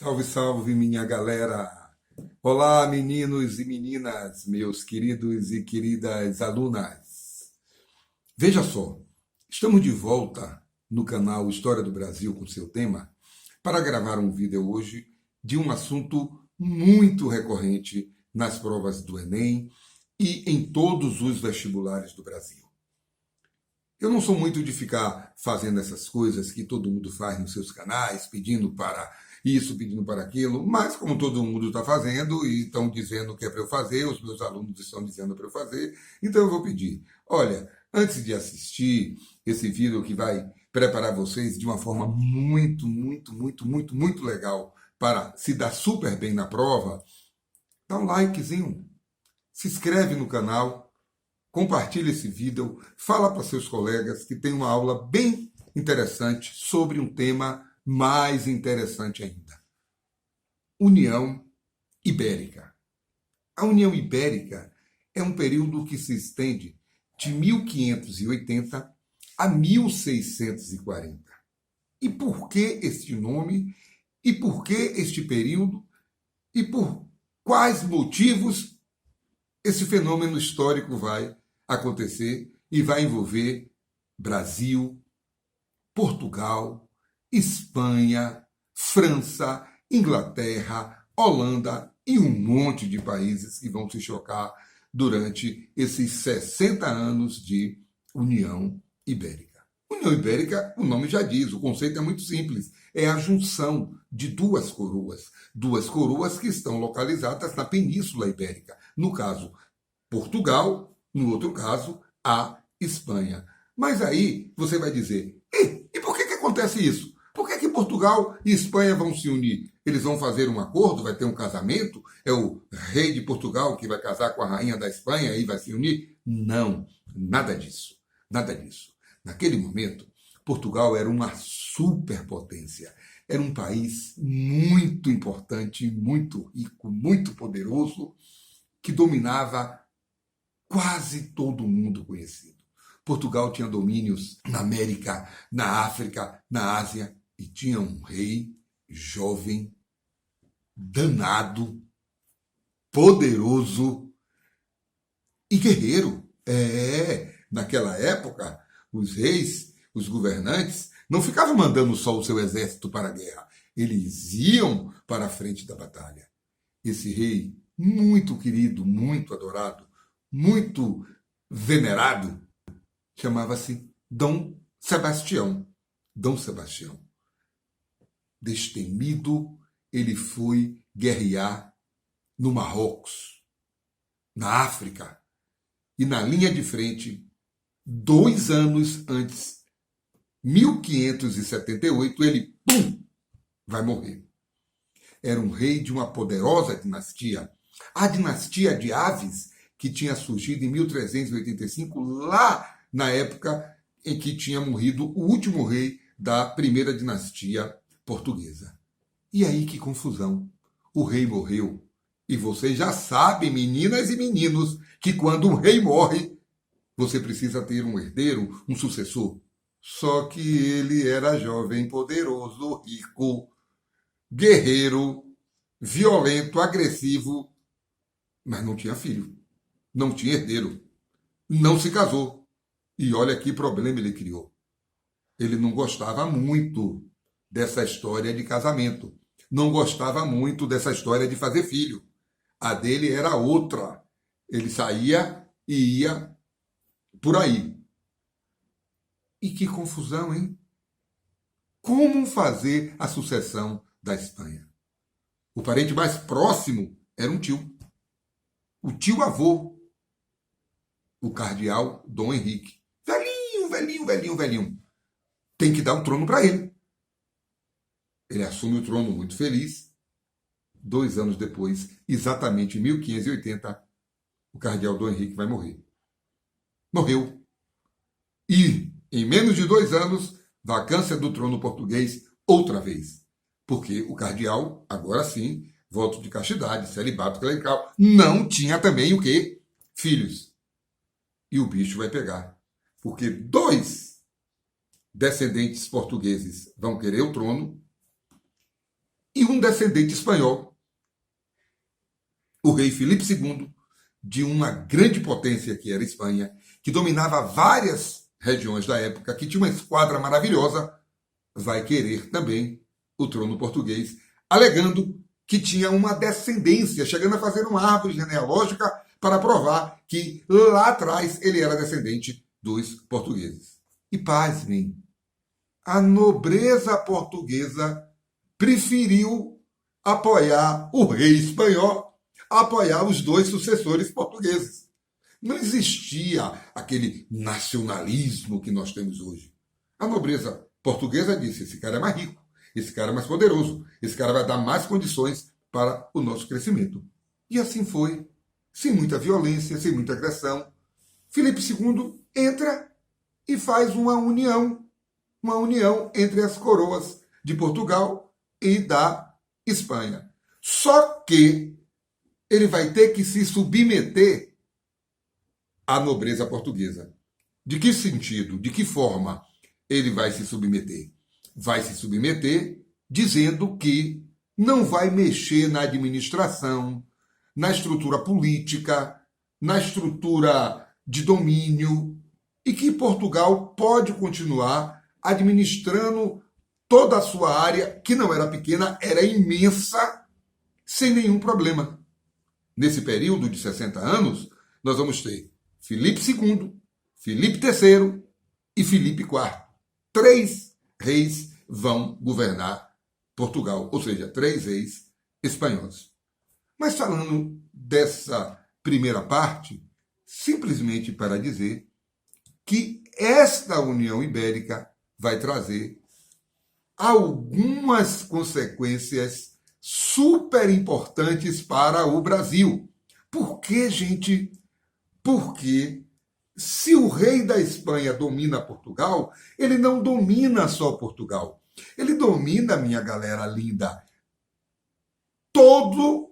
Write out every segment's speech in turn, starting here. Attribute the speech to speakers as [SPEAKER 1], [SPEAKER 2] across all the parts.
[SPEAKER 1] Salve, salve, minha galera! Olá, meninos e meninas, meus queridos e queridas alunas. Veja só, estamos de volta no canal História do Brasil com seu tema para gravar um vídeo hoje de um assunto muito recorrente nas provas do Enem e em todos os vestibulares do Brasil. Eu não sou muito de ficar fazendo essas coisas que todo mundo faz nos seus canais, pedindo para isso, pedindo para aquilo, mas como todo mundo está fazendo e estão dizendo que é para eu fazer, os meus alunos estão dizendo para eu fazer, então eu vou pedir. Olha, antes de assistir esse vídeo que vai preparar vocês de uma forma muito legal para se dar super bem na prova, dá um likezinho, se inscreve no canal, compartilhe esse vídeo, fala para seus colegas que tem uma aula bem interessante sobre um tema mais interessante ainda. União Ibérica. A União Ibérica é um período que se estende de 1580 a 1640. E por que este nome? E por que este período? E por quais motivos esse fenômeno histórico vai acontecer e vai envolver Brasil, Portugal, Espanha, França, Inglaterra, Holanda e um monte de países que vão se chocar durante esses 60 anos de União Ibérica. União Ibérica, o nome já diz, o conceito é muito simples. É a junção de duas coroas que estão localizadas na Península Ibérica. No caso, Portugal, no outro caso, a Espanha. Mas aí você vai dizer, e por que acontece isso? Por que Portugal e Espanha vão se unir? Eles vão fazer um acordo, vai ter um casamento? É o rei de Portugal que vai casar com a rainha da Espanha e vai se unir? Não, nada disso, nada disso. Naquele momento, Portugal era uma superpotência. Era um país muito importante, muito rico, muito poderoso, que dominava quase todo mundo conhecido. Portugal tinha domínios na América, na África, na Ásia, e tinha um rei jovem, danado, poderoso e guerreiro. Naquela época, os reis, os governantes, não ficavam mandando só o seu exército para a guerra. Eles iam para a frente da batalha. Esse rei, muito querido, muito adorado, muito venerado, chamava-se Dom Sebastião. Dom Sebastião. Destemido, ele foi guerrear no Marrocos, na África, e na linha de frente, 2 anos antes, 1578, ele, vai morrer. Era um rei de uma poderosa dinastia, a dinastia de Aves, que tinha surgido em 1385, lá na época em que tinha morrido o último rei da primeira dinastia portuguesa. E aí que confusão. O rei morreu. E vocês já sabem, meninas e meninos, que quando um rei morre, você precisa ter um herdeiro, um sucessor. Só que ele era jovem, poderoso, rico, guerreiro, violento, agressivo, mas não tinha filho. Não tinha herdeiro, não se casou. E olha que problema ele criou. Ele não gostava muito dessa história de casamento. Não gostava muito dessa história de fazer filho. A dele era outra. Ele saía e ia por aí. E que confusão, hein? Como fazer a sucessão da Espanha? O parente mais próximo era um tio. O tio-avô, o cardeal Dom Henrique. Velhinho. Tem que dar o trono para ele. Ele assume o trono muito feliz. 2 anos depois, exatamente em 1580, o cardeal Dom Henrique vai morrer. Morreu. E, em menos de 2 anos, vacância do trono português outra vez. Porque o cardeal, agora sim, voto de castidade, celibato clerical, não tinha também o quê? Filhos. E o bicho vai pegar. Porque 2 descendentes portugueses vão querer o trono e um descendente espanhol, o rei Filipe II, de uma grande potência que era a Espanha, que dominava várias regiões da época, que tinha uma esquadra maravilhosa, vai querer também o trono português, alegando que tinha uma descendência, chegando a fazer uma árvore genealógica para provar que lá atrás ele era descendente dos portugueses. E pasmem, a nobreza portuguesa preferiu apoiar o rei espanhol, apoiar os dois sucessores portugueses. Não existia aquele nacionalismo que nós temos hoje. A nobreza portuguesa disse: esse cara é mais rico, esse cara é mais poderoso, esse cara vai dar mais condições para o nosso crescimento. E assim foi, sem muita violência, sem muita agressão. Filipe II entra e faz uma união entre as coroas de Portugal e da Espanha. Só que ele vai ter que se submeter à nobreza portuguesa. De que sentido? De que forma ele vai se submeter? Vai se submeter dizendo que não vai mexer na administração, na estrutura política, na estrutura de domínio, e que Portugal pode continuar administrando toda a sua área, que não era pequena, era imensa, sem nenhum problema. Nesse período de 60 anos, nós vamos ter Filipe II, Filipe III e Filipe IV. 3 reis vão governar Portugal, ou seja, 3 reis espanhóis. Mas falando dessa primeira parte, simplesmente para dizer que esta União Ibérica vai trazer algumas consequências super importantes para o Brasil. Por que, gente? Porque se o rei da Espanha domina Portugal, ele não domina só Portugal. Ele domina, minha galera linda, todo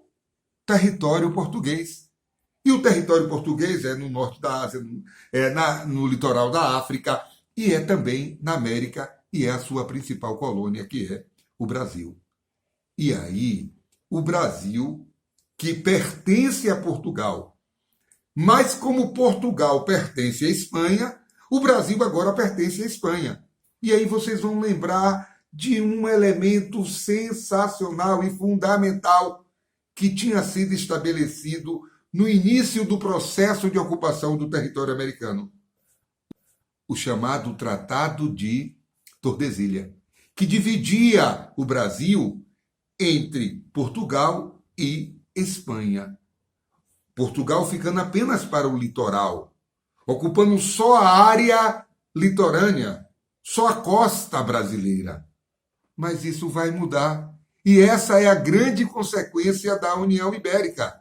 [SPEAKER 1] território português. E o território português é no norte da Ásia, no litoral da África, e é também na América, e é a sua principal colônia, que é o Brasil. E aí, o Brasil, que pertence a Portugal, mas como Portugal pertence à Espanha, o Brasil agora pertence à Espanha. E aí vocês vão lembrar de um elemento sensacional e fundamental que tinha sido estabelecido no início do processo de ocupação do território americano. O chamado Tratado de Tordesilhas, que dividia o Brasil entre Portugal e Espanha. Portugal ficando apenas para o litoral, ocupando só a área litorânea, só a costa brasileira. Mas isso vai mudar. E essa é a grande consequência da União Ibérica.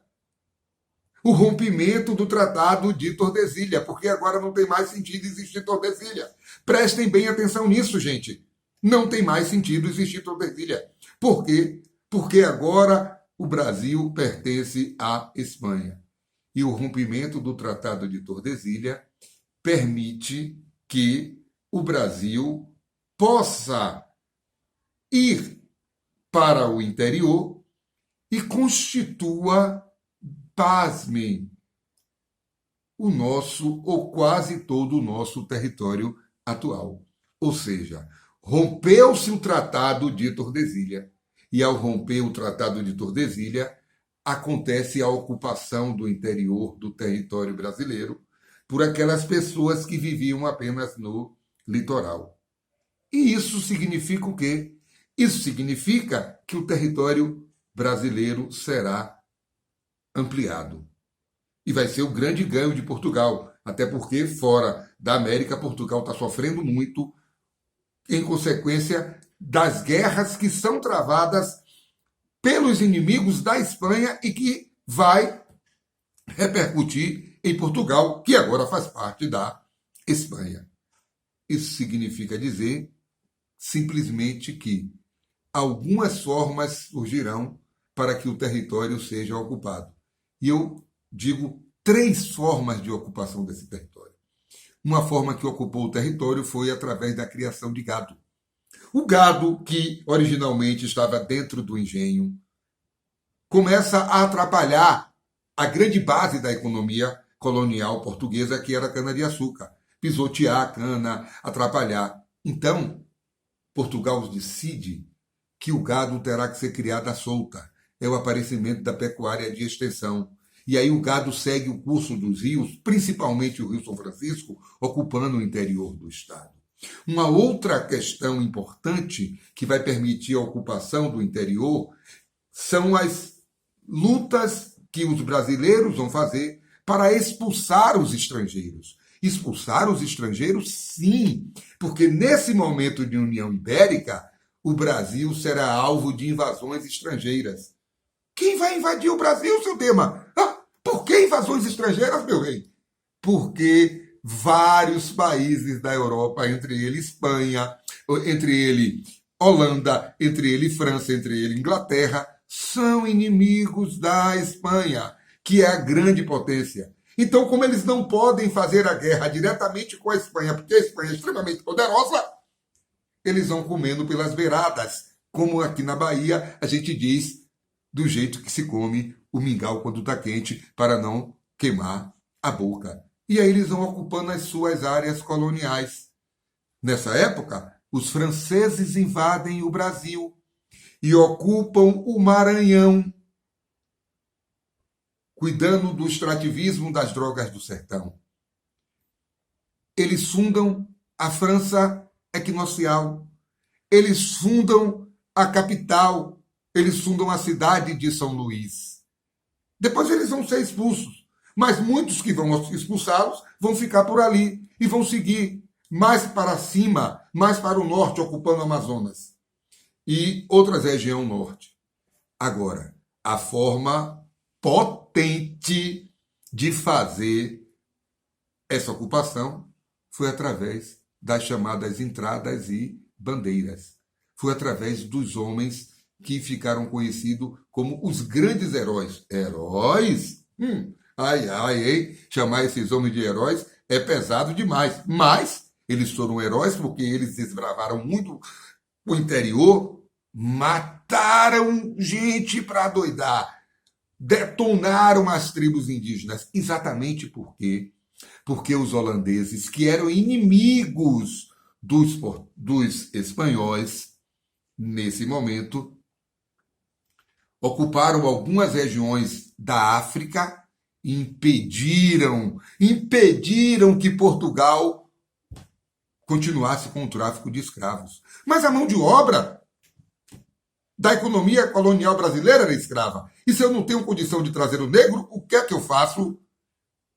[SPEAKER 1] O rompimento do Tratado de Tordesilhas, porque agora não tem mais sentido existir Tordesilhas. Prestem bem atenção nisso, gente. Não tem mais sentido existir Tordesilhas. Por quê? Porque agora o Brasil pertence à Espanha. E o rompimento do Tratado de Tordesilhas permite que o Brasil possa ir para o interior e constitua, pasmem, o nosso, ou quase todo o nosso território atual. Ou seja, rompeu-se o Tratado de Tordesilhas. E ao romper o Tratado de Tordesilhas, acontece a ocupação do interior do território brasileiro por aquelas pessoas que viviam apenas no litoral. E isso significa o quê? Isso significa que o território brasileiro será ampliado. E vai ser o grande ganho de Portugal, até porque fora da América, Portugal está sofrendo muito em consequência das guerras que são travadas pelos inimigos da Espanha e que vai repercutir em Portugal, que agora faz parte da Espanha. Isso significa dizer simplesmente que algumas formas surgirão para que o território seja ocupado. E eu digo 3 formas de ocupação desse território. Uma forma que ocupou o território foi através da criação de gado. O gado, que originalmente estava dentro do engenho, começa a atrapalhar a grande base da economia colonial portuguesa, que era a cana-de-açúcar. Pisotear a cana, atrapalhar. Então, Portugal decide que o gado terá que ser criado à solta. É o aparecimento da pecuária de extensão. E aí o gado segue o curso dos rios, principalmente o Rio São Francisco, ocupando o interior do estado. Uma outra questão importante que vai permitir a ocupação do interior são as lutas que os brasileiros vão fazer para expulsar os estrangeiros. Expulsar os estrangeiros, sim, porque nesse momento de União Ibérica, o Brasil será alvo de invasões estrangeiras. Quem vai invadir o Brasil, seu Dema? Por que invasões estrangeiras, meu rei? Porque vários países da Europa, entre ele Espanha, entre ele Holanda, entre ele França, entre ele Inglaterra, são inimigos da Espanha, que é a grande potência. Então, como eles não podem fazer a guerra diretamente com a Espanha, porque a Espanha é extremamente poderosa, eles vão comendo pelas beiradas, como aqui na Bahia a gente diz, do jeito que se come o mingau quando está quente, para não queimar a boca. E aí eles vão ocupando as suas áreas coloniais. Nessa época, os franceses invadem o Brasil e ocupam o Maranhão, cuidando do extrativismo das drogas do sertão. Eles fundam a França equinocial, eles fundam a capital, eles fundam a cidade de São Luís. Depois eles vão ser expulsos, mas muitos que vão expulsá-los vão ficar por ali e vão seguir mais para cima, mais para o norte, ocupando o Amazonas e outras regiões norte. Agora, a forma potente de fazer essa ocupação foi através das chamadas entradas e bandeiras. Foi através dos homens que ficaram conhecidos como os grandes heróis. Heróis? Ai, ai, hein? Chamar esses homens de heróis é pesado demais. Mas eles foram heróis porque eles desbravaram muito o interior, mataram gente para doidar, detonaram as tribos indígenas. Exatamente por quê? Porque os holandeses, que eram inimigos dos espanhóis, nesse momento, ocuparam algumas regiões da África e impediram que Portugal continuasse com o tráfico de escravos. Mas a mão de obra da economia colonial brasileira era escrava. E se eu não tenho condição de trazer o negro, o que é que eu faço?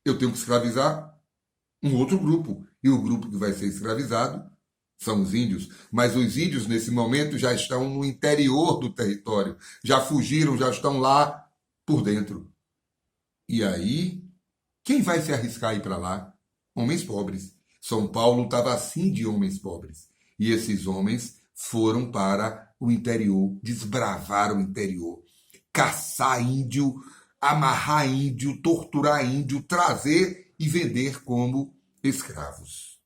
[SPEAKER 1] Eu tenho que escravizar um outro grupo. E o grupo que vai ser escravizado são os índios. Mas os índios, nesse momento, já estão no interior do território. Já fugiram, já estão lá por dentro. E aí, quem vai se arriscar a ir para lá? Homens pobres. São Paulo estava assim de homens pobres. E esses homens foram para o interior, desbravar o interior, caçar índio, amarrar índio, torturar índio, trazer e vender como escravos.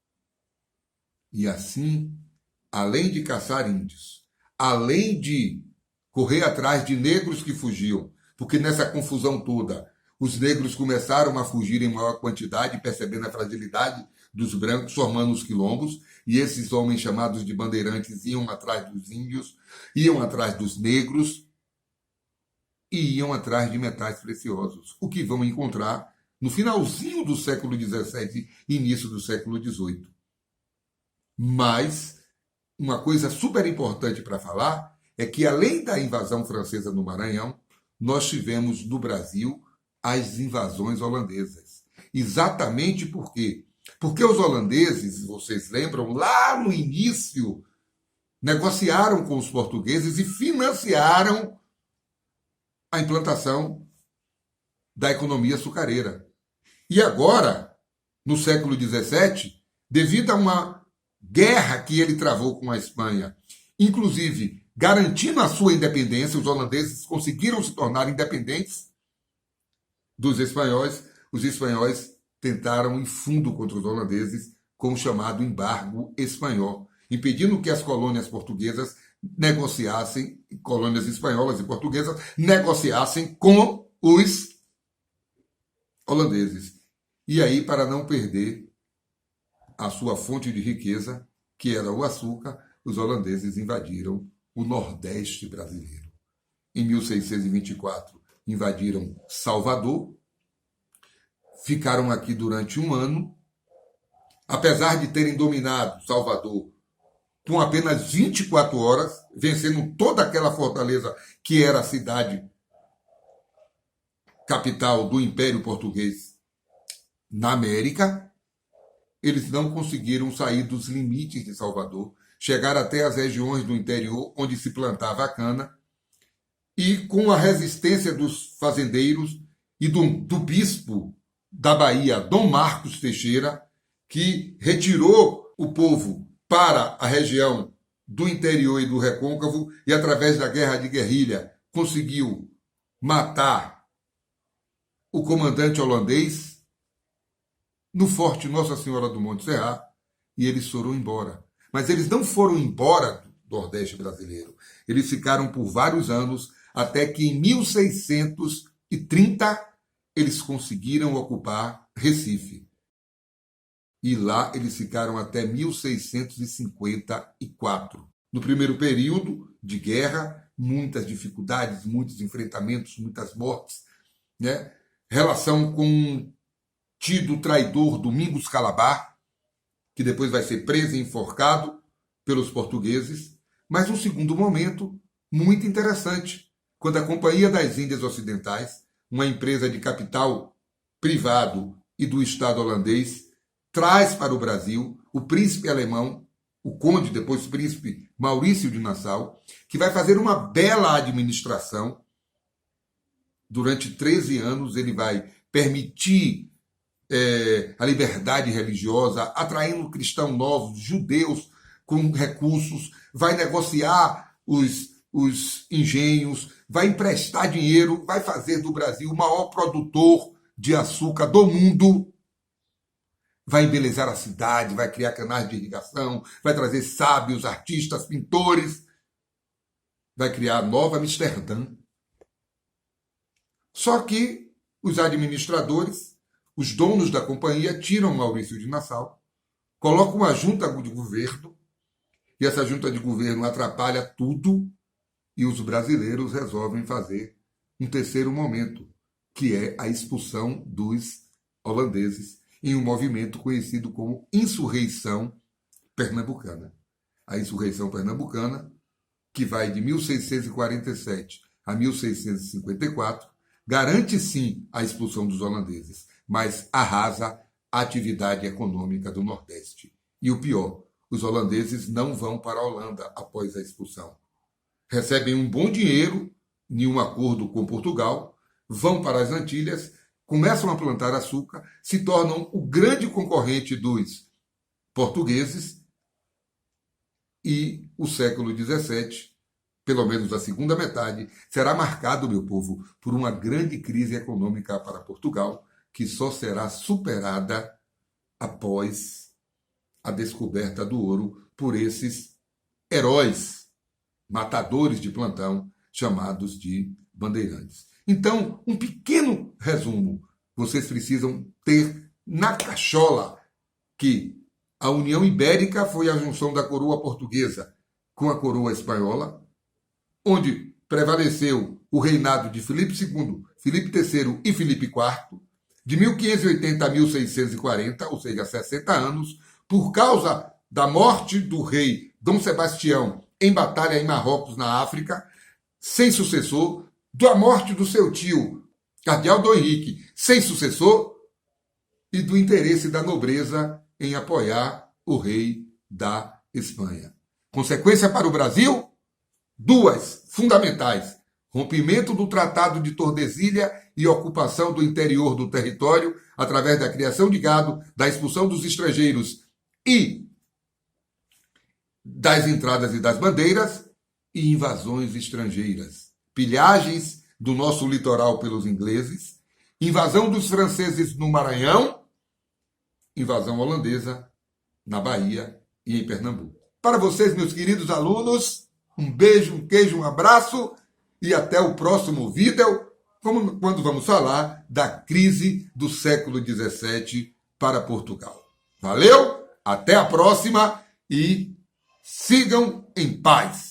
[SPEAKER 1] E assim, além de caçar índios, além de correr atrás de negros que fugiam, porque nessa confusão toda, os negros começaram a fugir em maior quantidade, percebendo a fragilidade dos brancos, formando os quilombos, e esses homens chamados de bandeirantes iam atrás dos índios, iam atrás dos negros e iam atrás de metais preciosos, o que vão encontrar no finalzinho do século XVII e início do século XVIII. Mas uma coisa super importante para falar é que, além da invasão francesa no Maranhão, nós tivemos no Brasil as invasões holandesas. Exatamente por quê? Porque os holandeses, vocês lembram, lá no início, negociaram com os portugueses e financiaram a implantação da economia açucareira. E agora, no século XVII, devido a uma guerra que ele travou com a Espanha, inclusive garantindo a sua independência, os holandeses conseguiram se tornar independentes dos espanhóis. Os espanhóis tentaram ir fundo contra os holandeses com o chamado embargo espanhol. impedindo que as colônias portuguesas negociassem, colônias espanholas e portuguesas, negociassem com os holandeses. E aí, para não perder a sua fonte de riqueza, que era o açúcar, os holandeses invadiram o Nordeste brasileiro. Em 1624, invadiram Salvador, ficaram aqui durante um ano. Apesar de terem dominado Salvador com apenas 24 horas, vencendo toda aquela fortaleza que era a cidade capital do Império Português na América, eles não conseguiram sair dos limites de Salvador, chegar até as regiões do interior onde se plantava a cana, e com a resistência dos fazendeiros e do bispo da Bahia, Dom Marcos Teixeira, que retirou o povo para a região do interior e do recôncavo e, através da guerra de guerrilha, conseguiu matar o comandante holandês no Forte Nossa Senhora do Monte Serrat, e eles foram embora. Mas eles não foram embora do Nordeste brasileiro. Eles ficaram por vários anos, até que em 1630 eles conseguiram ocupar Recife. E lá eles ficaram até 1654. No primeiro período de guerra, muitas dificuldades, muitos enfrentamentos, muitas mortes, né? Relação com o tido traidor Domingos Calabar, que depois vai ser preso e enforcado pelos portugueses. Mas um segundo momento muito interessante, quando a Companhia das Índias Ocidentais, uma empresa de capital privado e do Estado holandês, traz para o Brasil o príncipe alemão, o conde, depois príncipe Maurício de Nassau, que vai fazer uma bela administração. Durante 13 anos ele vai permitir a liberdade religiosa, atraindo cristãos novos, judeus com recursos, vai negociar os engenhos, vai emprestar dinheiro, vai fazer do Brasil o maior produtor de açúcar do mundo, vai embelezar a cidade, vai criar canais de irrigação, vai trazer sábios, artistas, pintores, vai criar a nova Amsterdã. Só que os administradores, os donos da companhia, tiram Maurício de Nassau, colocam uma junta de governo, e essa junta de governo atrapalha tudo, e os brasileiros resolvem fazer um terceiro momento, que é a expulsão dos holandeses, em um movimento conhecido como Insurreição Pernambucana. A Insurreição Pernambucana, que vai de 1647 a 1654, garante sim a expulsão dos holandeses, mas arrasa a atividade econômica do Nordeste. E o pior, os holandeses não vão para a Holanda após a expulsão. Recebem um bom dinheiro em um acordo com Portugal, vão para as Antilhas, começam a plantar açúcar, se tornam o grande concorrente dos portugueses, e o século XVII, pelo menos a segunda metade, será marcado, meu povo, por uma grande crise econômica para Portugal, que só será superada após a descoberta do ouro por esses heróis, matadores de plantão, chamados de bandeirantes. Então, um pequeno resumo. Vocês precisam ter na cachola que a União Ibérica foi a junção da coroa portuguesa com a coroa espanhola, onde prevaleceu o reinado de Filipe II, Filipe III e Filipe IV, de 1580 a 1640, ou seja, 60 anos, por causa da morte do rei Dom Sebastião em batalha em Marrocos, na África, sem sucessor, da morte do seu tio, cardeal Dom Henrique, sem sucessor, e do interesse da nobreza em apoiar o rei da Espanha. Consequência para o Brasil? Duas fundamentais: rompimento do Tratado de Tordesilha e ocupação do interior do território através da criação de gado, da expulsão dos estrangeiros e das entradas e das bandeiras, e invasões estrangeiras. Pilhagens do nosso litoral pelos ingleses, invasão dos franceses no Maranhão, invasão holandesa na Bahia e em Pernambuco. Para vocês, meus queridos alunos, um beijo, um queijo, um abraço e até o próximo vídeo, quando vamos falar da crise do século XVII para Portugal. Valeu, até a próxima e sigam em paz.